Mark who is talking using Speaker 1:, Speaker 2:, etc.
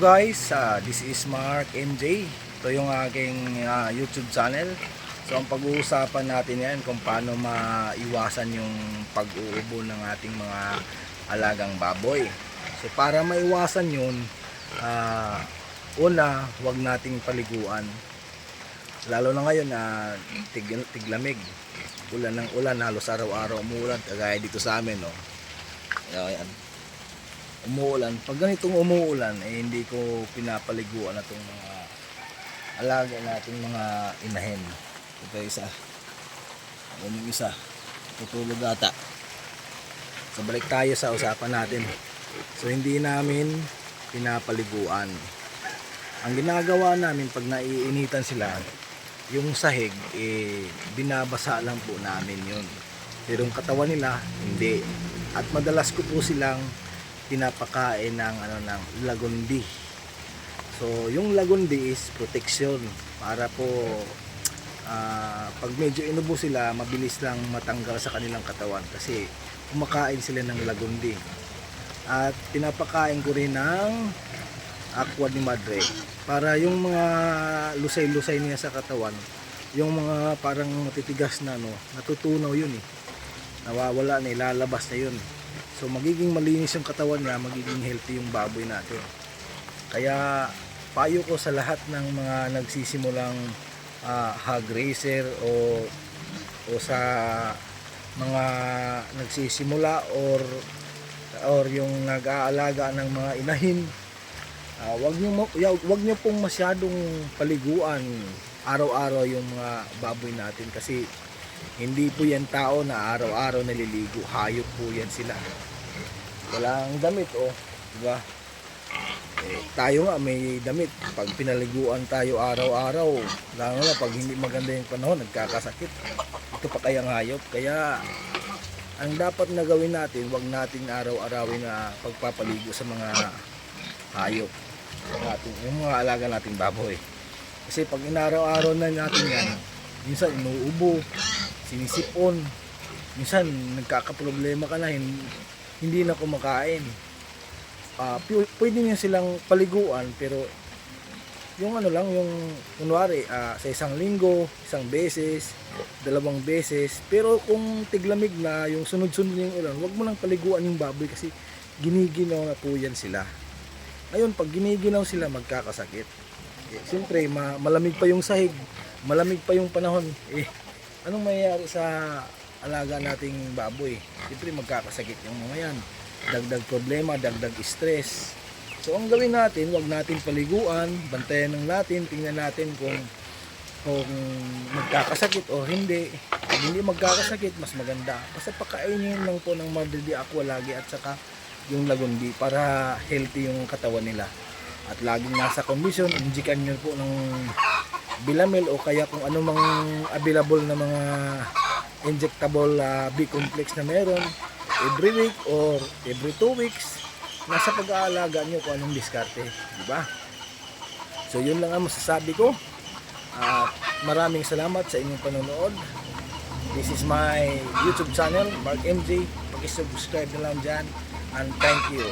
Speaker 1: guys, this is Mark MJ. Ito yung aking YouTube channel. So ang pag-uusapan natin yan kung paano maiwasan yung pag-uubo ng ating mga alagang baboy. So para maiwasan yun, una, huwag nating paliguan. Lalo na ngayon na tiglamig. Ulan ng ulan, halos araw-araw umuulan. Kagaya dito sa amin, no? Ayan. Umuulan. Pag ganitong umuulan, hindi ko pinapaliguan na itong mga alaga nating mga inahin. Ito isa. Yung isa. Tutulog ata. So balik tayo sa usapan natin. So hindi namin pinapaliguan. Ang ginagawa namin pag naiinitan sila, yung sahig, binabasa lang po namin yun. Pero yung katawan nila, hindi. At madalas ko po silang pinapakain ng ng lagundi. So yung lagundi is protection para po pag medyo inubo sila, mabilis lang matanggal sa kanilang katawan kasi kumakain sila ng lagundi. At pinapakain ko rin ng aqua ni madre para yung mga lusay-lusay niya sa katawan, yung mga parang matitigas na natutunaw yun nawawala na, ilalabas na yun. So magiging malinis yung katawan niya, magiging healthy yung baboy natin. Kaya payo ko sa lahat ng mga nagsisimulang hog raiser o sa mga nagsisimula or yung nag-aalaga ng mga inahin, wag niyo pong masyadong paliguan araw-araw yung mga baboy natin kasi hindi po yan tao na araw-araw naliligo. Hayop po yan sila. Walang damit, diba? Tayo nga may damit. Pag pinaliguan tayo araw-araw, lalo na pag hindi maganda yung panahon, nagkakasakit. Ito pa kayang hayop. Kaya ang dapat na gawin natin, wag nating araw-arawin na pagpapaligo sa mga hayop, yung mga alaga nating baboy. Kasi pag inaraw-araw na natin yan, minsan inuubo, sinisipon, minsan nagkakaproblema ka na, hindi na kumakain. Pwede niya silang paliguan, pero yung yung kunwari sa isang linggo, isang beses, 2 beses. Pero kung tiglamig na, yung sunod-sunod yung ulan, wag mo nang paliguan yung baboy kasi giniginaw na po yan sila. Ngayon, pag giniginaw sila, magkakasakit. Siyempre, malamig pa yung sahig, malamig pa yung panahon. Anong mayayari sa alaga nating baboy? Siyempre, magkakasakit yung mga yan. Dagdag problema, dagdag stress. So, ang gawin natin, wag natin paliguan, bantayan ng natin, tingnan natin kung magkakasakit o hindi. Kung hindi magkakasakit, mas maganda. Basta pakainin lang po ng Madre de Aqua lagi at saka yung lagundi para healthy yung katawan nila. At laging nasa kondisyon, injikan nyo po ng Bilamil o kaya kung ano mang available na mga injectable B-complex na meron every week or every 2 weeks. Nasa pag-aalaga nyo kung anong diskarte, diba? So yun lang ang masasabi ko. Maraming salamat sa inyong panonood. This is my YouTube channel, Mark MJ. Pag-subscribe na lang dyan, and thank you.